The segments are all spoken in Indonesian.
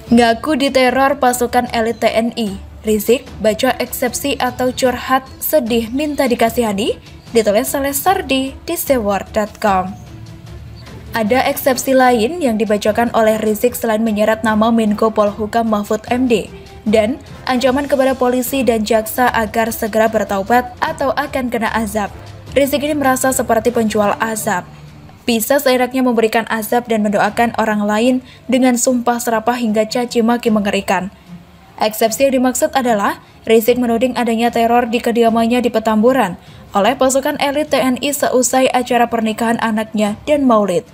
Ngaku diteror pasukan elit TNI, Rizik baca eksepsi atau curhat sedih minta dikasihani, ditulis oleh Sardi di seward.com. Ada eksepsi lain yang dibacakan oleh Rizik selain menyeret nama Menko Polhukam Mahfud MD dan ancaman kepada polisi dan jaksa agar segera bertaubat atau akan kena azab. Rizik ini merasa seperti penjual azab. Bisa seenaknya memberikan azab dan mendoakan orang lain dengan sumpah serapah hingga caci maki mengerikan. Eksepsi yang dimaksud adalah Rizik menuding adanya teror di kediamannya di Petamburan oleh pasukan elit TNI seusai acara pernikahan anaknya dan maulid.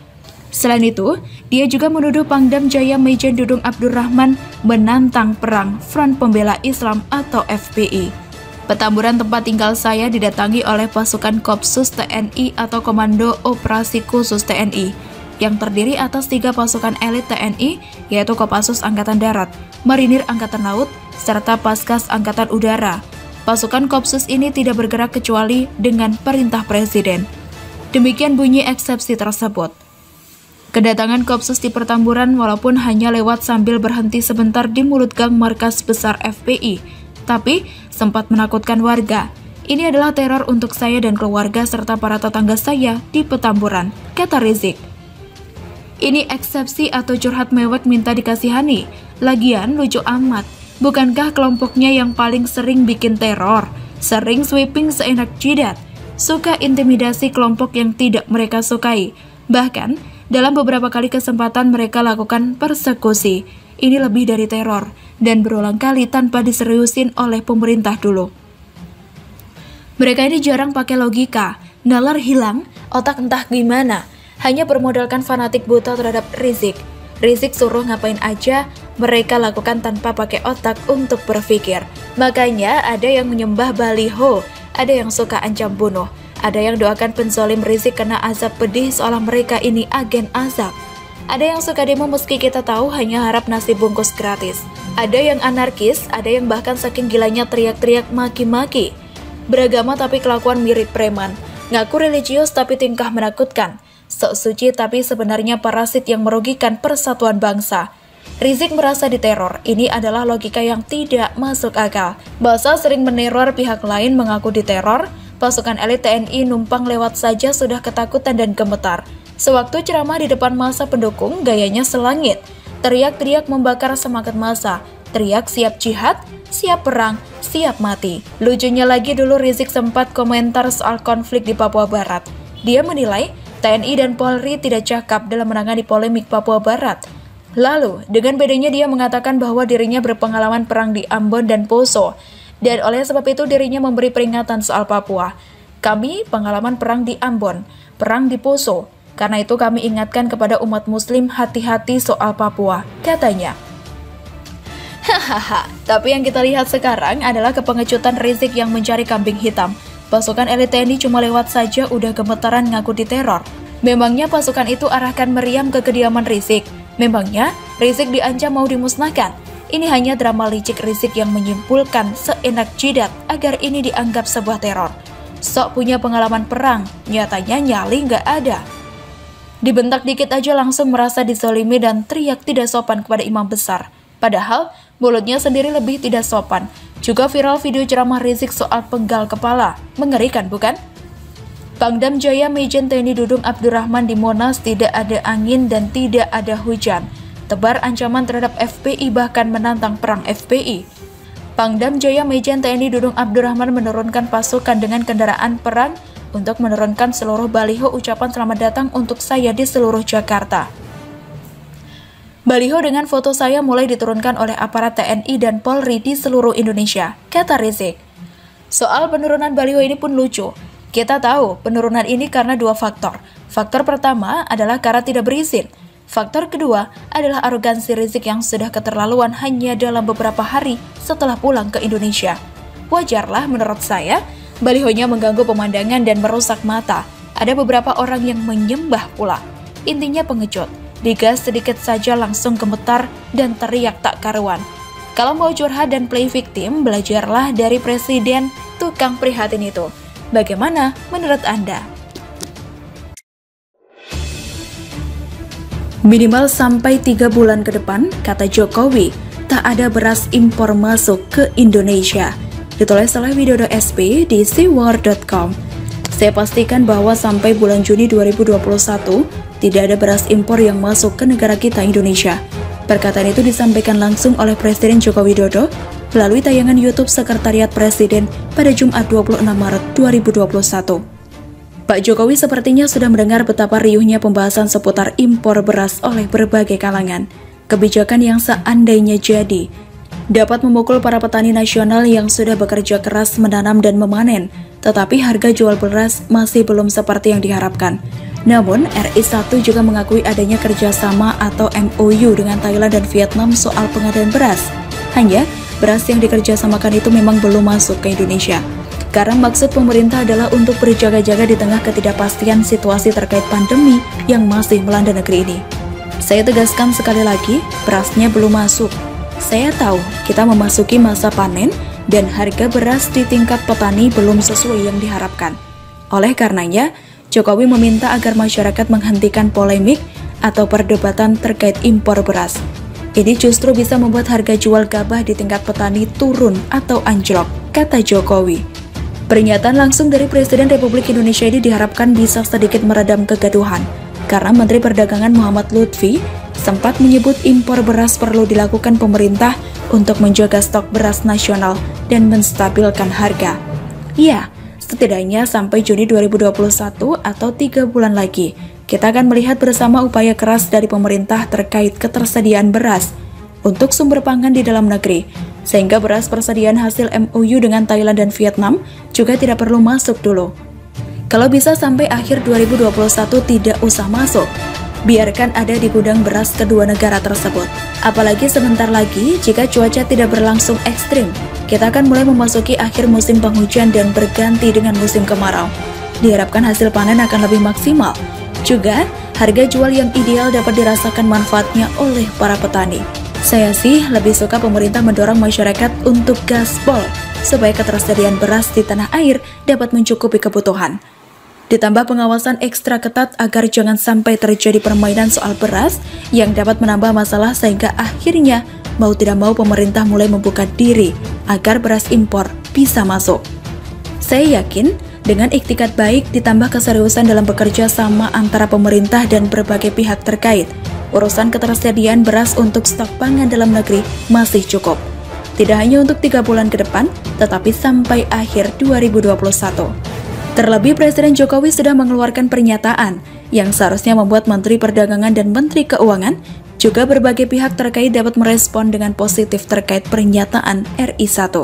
Selain itu, dia juga menuduh Pangdam Jaya Majen Dudung Abdurrahman menantang perang Front Pembela Islam atau FPI. Petamburan tempat tinggal saya didatangi oleh pasukan Kopsus TNI atau Komando Operasi Khusus TNI yang terdiri atas 3 pasukan elit TNI yaitu Kopassus Angkatan Darat, Marinir Angkatan Laut, serta Paskas Angkatan Udara. Pasukan Kopsus ini tidak bergerak kecuali dengan perintah Presiden. Demikian bunyi eksepsi tersebut. Kedatangan Kopsus di Petamburan walaupun hanya lewat sambil berhenti sebentar di mulut gang markas besar FPI, tapi sempat menakutkan warga. Ini adalah teror untuk saya dan keluarga serta para tetangga saya di Petamburan, kata Rizik. Ini eksepsi atau curhat mewek minta dikasihani. Lagian lucu amat. Bukankah kelompoknya yang paling sering bikin teror, sering sweeping seenak jidat, suka intimidasi kelompok yang tidak mereka sukai. Bahkan, dalam beberapa kali kesempatan mereka lakukan persekusi. Ini lebih dari teror, dan berulang kali tanpa diseriusin oleh pemerintah dulu. Mereka ini jarang pakai logika, nalar hilang, otak entah gimana, hanya bermodalkan fanatik buta terhadap Rizik. Rizik suruh ngapain aja, mereka lakukan tanpa pakai otak untuk berpikir. Makanya ada yang menyembah baliho, ada yang suka ancam bunuh, ada yang doakan penzolim Rizik kena azab pedih seolah mereka ini agen azab. Ada yang suka demo meski kita tahu hanya harap nasi bungkus gratis. Ada yang anarkis, ada yang bahkan saking gilanya teriak-teriak maki-maki. Beragama tapi kelakuan mirip preman. Ngaku religius tapi tingkah menakutkan. Sok suci tapi sebenarnya parasit yang merugikan persatuan bangsa. Rizik merasa diteror. Ini adalah logika yang tidak masuk akal. Basa sering meneror pihak lain mengaku diteror. Pasukan elit TNI numpang lewat saja sudah ketakutan dan gemetar. Sewaktu ceramah di depan massa pendukung, gayanya selangit. Teriak-teriak membakar semangat massa. Teriak siap jihad, siap perang, siap mati. Lucunya lagi dulu Rizik sempat komentar soal konflik di Papua Barat. Dia menilai TNI dan Polri tidak cakap dalam menangani polemik Papua Barat. Lalu, dengan bedanya dia mengatakan bahwa dirinya berpengalaman perang di Ambon dan Poso. Dan oleh sebab itu dirinya memberi peringatan soal Papua. Kami pengalaman perang di Ambon, perang di Poso. Karena itu kami ingatkan kepada umat muslim hati-hati soal Papua, katanya. Hahaha, tapi yang kita lihat sekarang adalah kepengecutan Rizik yang mencari kambing hitam. Pasukan elit TNI cuma lewat saja udah gemetaran ngaku diteror. Memangnya pasukan itu arahkan meriam ke kediaman Rizik? Memangnya Rizik diancam mau dimusnahkan? Ini hanya drama licik Rizik yang menyimpulkan seenak jidat agar ini dianggap sebuah teror. Sok punya pengalaman perang, nyatanya nyali nggak ada. Dibentak dikit aja langsung merasa dizolimi dan teriak tidak sopan kepada imam besar. Padahal, mulutnya sendiri lebih tidak sopan. Juga viral video ceramah Rizik soal penggal kepala. Mengerikan, bukan? Pangdam Jaya Majen TNI Dudung Abdurrahman di Monas tidak ada angin dan tidak ada hujan. Tebar ancaman terhadap FPI bahkan menantang perang FPI. Pangdam Jaya Majen TNI Dudung Abdurrahman menurunkan pasukan dengan kendaraan perang untuk menurunkan seluruh baliho ucapan selamat datang untuk saya di seluruh Jakarta. Baliho dengan foto saya mulai diturunkan oleh aparat TNI dan Polri di seluruh Indonesia, kata Rizik. Soal penurunan baliho ini pun lucu. Kita tahu penurunan ini karena 2 faktor. Faktor pertama adalah karena tidak berizin. Faktor kedua adalah arogansi Rizik yang sudah keterlaluan hanya dalam beberapa hari setelah pulang ke Indonesia. Wajarlah menurut saya, balihonya mengganggu pemandangan dan merusak mata. Ada beberapa orang yang menyembah pula. Intinya pengecut. Digas sedikit saja langsung gemetar dan teriak tak karuan. Kalau mau curhat dan play victim, belajarlah dari presiden tukang prihatin itu. Bagaimana menurut Anda? Minimal sampai 3 bulan ke depan, kata Jokowi, tak ada beras impor masuk ke Indonesia. Ditulis oleh Widodo SP di seawar.com. Saya pastikan bahwa sampai bulan Juni 2021, tidak ada beras impor yang masuk ke negara kita Indonesia. Perkataan itu disampaikan langsung oleh Presiden Joko Widodo melalui tayangan YouTube Sekretariat Presiden pada Jumat 26 Maret 2021. Pak Jokowi sepertinya sudah mendengar betapa riuhnya pembahasan seputar impor beras oleh berbagai kalangan. Kebijakan yang seandainya jadi dapat memukul para petani nasional yang sudah bekerja keras menanam dan memanen, tetapi harga jual beras masih belum seperti yang diharapkan. Namun, RI1 juga mengakui adanya kerjasama atau MOU dengan Thailand dan Vietnam soal pengadaan beras. Hanya, beras yang dikerjasamakan itu memang belum masuk ke Indonesia. Karena maksud pemerintah adalah untuk berjaga-jaga di tengah ketidakpastian situasi terkait pandemi yang masih melanda negeri ini. Saya tegaskan sekali lagi, berasnya belum masuk. Saya tahu kita memasuki masa panen dan harga beras di tingkat petani belum sesuai yang diharapkan. Oleh karenanya, Jokowi meminta agar masyarakat menghentikan polemik atau perdebatan terkait impor beras. Ini justru bisa membuat harga jual gabah di tingkat petani turun atau anjlok, kata Jokowi. Pernyataan langsung dari Presiden Republik Indonesia ini diharapkan bisa sedikit meredam kegaduhan, karena Menteri Perdagangan Muhammad Lutfi sempat menyebut impor beras perlu dilakukan pemerintah untuk menjaga stok beras nasional dan menstabilkan harga. Ya, setidaknya sampai Juni 2021 atau 3 bulan lagi, kita akan melihat bersama upaya keras dari pemerintah terkait ketersediaan beras untuk sumber pangan di dalam negeri, sehingga beras persediaan hasil MOU dengan Thailand dan Vietnam juga tidak perlu masuk dulu. Kalau bisa sampai akhir 2021 tidak usah masuk, biarkan ada di gudang beras kedua negara tersebut. Apalagi sebentar lagi, jika cuaca tidak berlangsung ekstrim, kita akan mulai memasuki akhir musim penghujan dan berganti dengan musim kemarau. Diharapkan hasil panen akan lebih maksimal. Juga, harga jual yang ideal dapat dirasakan manfaatnya oleh para petani. Saya sih lebih suka pemerintah mendorong masyarakat untuk gaspol supaya ketersediaan beras di tanah air dapat mencukupi kebutuhan. Ditambah pengawasan ekstra ketat agar jangan sampai terjadi permainan soal beras yang dapat menambah masalah sehingga akhirnya mau tidak mau pemerintah mulai membuka diri agar beras impor bisa masuk. Saya yakin dengan iktikat baik ditambah keseriusan dalam bekerja sama antara pemerintah dan berbagai pihak terkait, urusan ketersediaan beras untuk stok pangan dalam negeri masih cukup. Tidak hanya untuk 3 bulan ke depan, tetapi sampai akhir 2021. Terlebih Presiden Jokowi sudah mengeluarkan pernyataan yang seharusnya membuat Menteri Perdagangan dan Menteri Keuangan juga berbagai pihak terkait dapat merespon dengan positif terkait pernyataan RI1.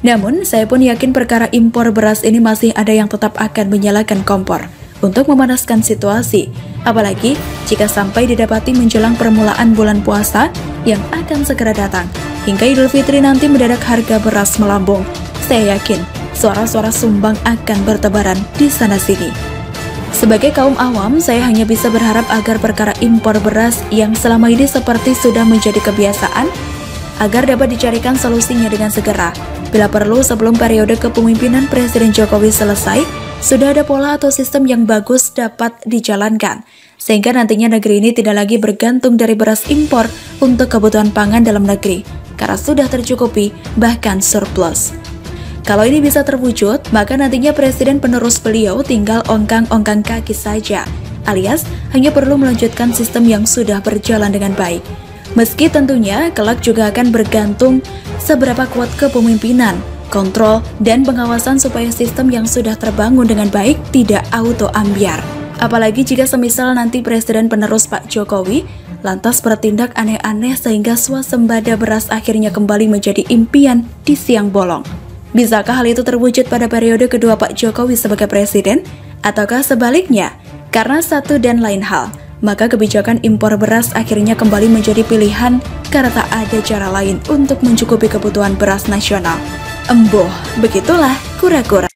Namun, saya pun yakin perkara impor beras ini masih ada yang tetap akan menyalakan kompor untuk memanaskan situasi, apalagi jika sampai didapati menjelang permulaan bulan puasa yang akan segera datang. Hingga Idul Fitri nanti mendadak harga beras melambung. Saya yakin suara-suara sumbang akan bertebaran di sana-sini. Sebagai kaum awam, saya hanya bisa berharap agar perkara impor beras yang selama ini seperti sudah menjadi kebiasaan, agar dapat dicarikan solusinya dengan segera. Bila perlu sebelum periode kepemimpinan Presiden Jokowi selesai, sudah ada pola atau sistem yang bagus dapat dijalankan, sehingga nantinya negeri ini tidak lagi bergantung dari beras impor untuk kebutuhan pangan dalam negeri, karena sudah tercukupi, bahkan surplus. Kalau ini bisa terwujud, maka nantinya Presiden penerus beliau tinggal ongkang-ongkang kaki saja, alias hanya perlu melanjutkan sistem yang sudah berjalan dengan baik. Meski tentunya kelak juga akan bergantung seberapa kuat kepemimpinan, kontrol, dan pengawasan supaya sistem yang sudah terbangun dengan baik tidak auto ambyar. Apalagi jika semisal nanti Presiden penerus Pak Jokowi lantas bertindak aneh-aneh sehingga swasembada beras akhirnya kembali menjadi impian di siang bolong. Bisakah hal itu terwujud pada periode kedua Pak Jokowi sebagai Presiden? Ataukah sebaliknya? Karena satu dan lain hal, maka kebijakan impor beras akhirnya kembali menjadi pilihan karena tak ada cara lain untuk mencukupi kebutuhan beras nasional. Emboh, begitulah kura-kura.